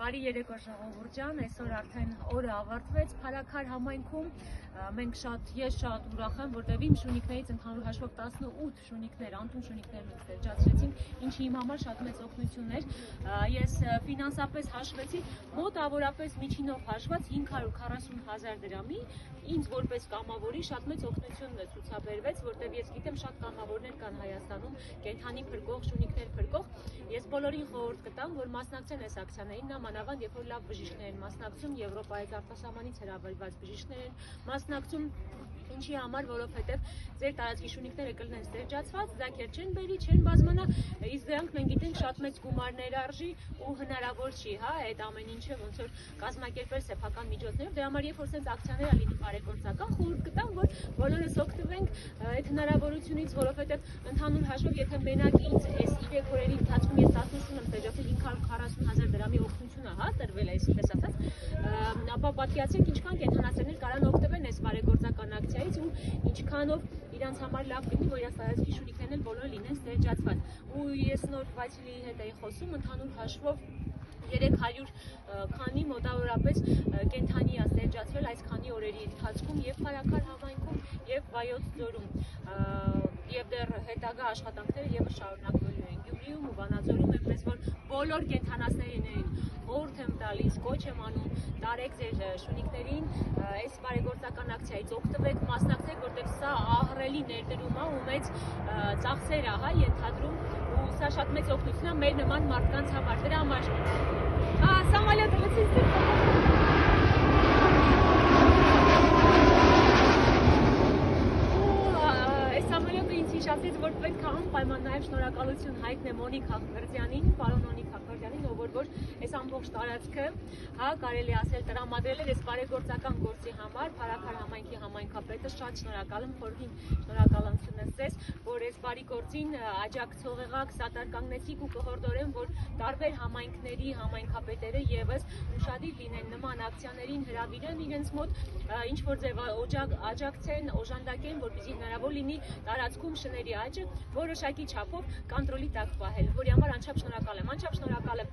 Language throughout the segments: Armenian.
Բարի երեկո ժողովուրդ ջան, այսօր արդեն օրը ավարտվեց Փարաքար համայնքում, ես շատ ուրախ եմ, որտեղ իմ շունիկներից ընդհանուր հաշվով 18 շունիկներ, անտուն շունիկներ մենք ստեղծեցինք, ինչը իմ համար շատ մեծ օգնություն էր։ Ես ֆինանսապես հաշվեցի, մոտավորապես միջինով հաշված 540,000 դրամի, ինձ որպես կամավորի շատ մեծ օգնություն ցուցաբերվեց, որտեղ ես գիտեմ շատ կամավորներ կան Հայաստանում, կենդանի փրկող, շունիկներ փրկող։ Ես բոլորին խորհուրդ կտամ, որ մասնակցեն այս ակցիաներին, նամանավանդ երբ որ լավ բժիշկներ են մասնակցում, Եվրոպայից արտասահմանից հրավիրված բժիշկներ են մասնակցում, ինչի համար, որովհետև ձեր տարածքի շունիկները կլինեն ստերջացված, ձագեր չեն բերի, չեն բազմանա, իսկ դրանք մենք գիտենք շատ մեծ գումարներ արժի ու հնարավոր չի, հա, այդ ամեն ինչը ոնց որ կազմակերպել սեփական միջոցներով, դրա համար երբ որ sense ակցիաներ լինի բարեգործական, խորհուրդ կտամ, որ բոլորս օգտվենք այդ հնարավորությունից, որովհետև ընդհանուր հաշվով, եթե մենակ ինձ այս 3 օրերի ընթացքում ես 18 եմ ստերջացել 540,000 դրամի օգնություն է, հա, տրվել է, այսպես ասած, ապա պատկերացրեք ինչքան կենդանասերներ կարան օգտվել այս բարեգործական ակցիայից ու ինչքանով իրանց համար լավ կլինի, որ իրաց տարածքի շունիկներն էլ բոլորը լինեն ստերջացված։ Ու ես նոր Վասիլիի հետ էի խոսում, ընդհանուր հաշվով 300 քանի մոտավորապես կենդանի է ստերջացվել այս քանի օրերի ընթացքում եւ Փարաքար համայնքում եւ Վայոց ձորում եւ դեռ հետագա աշխատանքները եւս շարունակվելու են Գյումրիում ու Վանաձորում, այնպես որ բոլոր կենդանասերներին խորհուրդ եմ տալիս, կոչ եմ անում, տարեք ձեր շունիկներին այս բարեգործական ակցիայից օգտվեք, մասնակցեք, որտեղ սա ահռելի ներդրում է ու մեծ ծախսեր է, հա, ենթադրում ու սա շատ մեծ օգնություն է մեր նման մարդկանց համար։ Դրա համար самолет լցից Շատից որ պետք է անպայման նաև շնորհակալություն հայտնեմ Օնիկ Հախվերդյանին, պարոն Օնիկ Հախվերդյանին, ով որ այս ամբողջ տարածքը, հա, կարելի ասել տրամադրել էր այս բարեգործական գործի համար, Փարաքար համայնքի համայնքապետը շատ շնորհակալ եմ, խորհրդին շնորհակալություն ասես, որ այս բարի գործին աջակցող եղաք, սատարկանգնեցիք ու կհորդորեմ, որ տարբեր համայնքների համայնքապետերը եւս ուշադիր լինեն նման ակցիաներին, հրավիրեն իրենց մոտ, ինչ որ ձև աջակցեն, օժանդակեն, որպեսզի հնարավոր լինի տարածքում շների աճը որոշակի չափով կոնտրոլի տակ պահել, որի համար անչափ շնորհակալ եմ,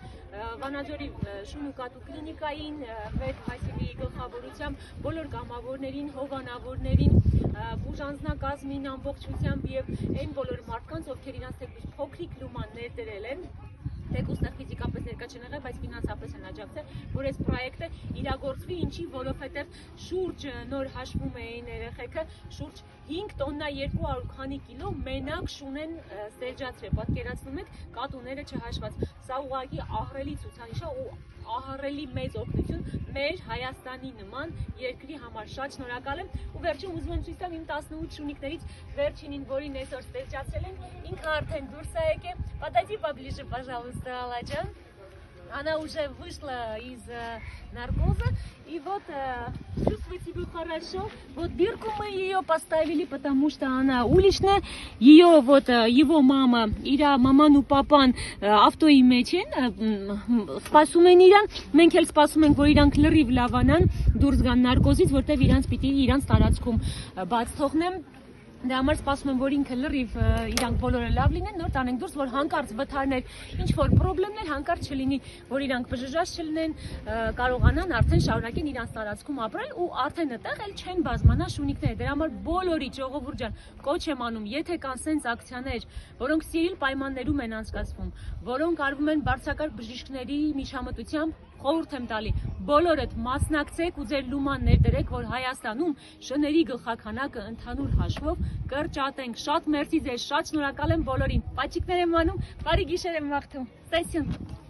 Վանաձորի շուն ու կատու կլինիկային, Վետ Վասիլիի գլխավորությամբ բոլոր կամավորներին, հովանավորներին, բուժանձնակազմին ամբողջությամբ եւ այն բոլոր մարդկանց, ովքեր իրանց թեկուզ փոքրիկ լուման ներդրել են, թեկուզ ֆիզիկապես ներկա չեն եղել, բայց ֆինանսապես են աջակցել, որ այս պրոյեկտը իրագործվի, ինչի, որովհետև շուրջ նոր հաշվում էին երեխեքը, շուրջ 5 տոննա 200 քանի կիլո մենակ շուն են ստերջացրել, պատկերացնում եք, կատուները չհաշված, սա ուղղակի ահռելի ցուցանիշ է ու ահռելի մեծ օգնություն մեր Հայաստանի նման երկրի համար, շատ շնորհակալ եմ ու վերջում ուզում եմ ցույց տամ իմ 18 շունիկներից վերջինին, որին այսօր ստերջացել են, ինքը արդեն դուրս է եկել, подойди поближе, пожалуйста, Алладжан. Она уже вышла из наркоза, и вот чувствует себя хорошо. Вот бирку мы ее поставили, потому что она уличная. Ее вот его мама, իրա մաման ու papan ավտոյի մեջ են, սպասում են իրան, մենք էլ սպասում ենք, որ իրանք լրիվ լավանան, դուրս գան նարկոզից, որտեվ իրանց պիտի իրանց տարածքում բաց թողնեմ։ Դրա համար սպասում եմ, որ ինքը լրիվ իրանք բոլորը լավ լինեն, նոր տանենք դուրս, որ հանկարծ վթարներ, ինչ որ պրոբլեմներ հանկարծ չլինի, որ իրանք բժշկած չլինեն, կարողանան արդեն շարունակեն իրանց տարածքում ապրել ու արդեն այդտեղ էլ չեն բազմանա շունիկները։ Դրա համար բոլորի ժողովուրդ ջան, կոչ եմ անում, եթե կան sense ակցիաներ, որոնք սիրիլ պայմաններում են անցկացվում, որոնք արվում են բարձրակարգ բժիշկների միջամտությամբ, խորհուրդ եմ տալի, բոլորդ մասնակցեք ու ձեր լուման ներդրեք, որ Հայաստանում շների գլխաքանակը ընդհանուր հաշվով կրճատենք։ Շատ մերսի ձեզ, շատ շնորհակալ եմ բոլորին։ Պաչիկներ եմ անում, բարի գիշեր եմ մաղթում։ Ստեսյուն։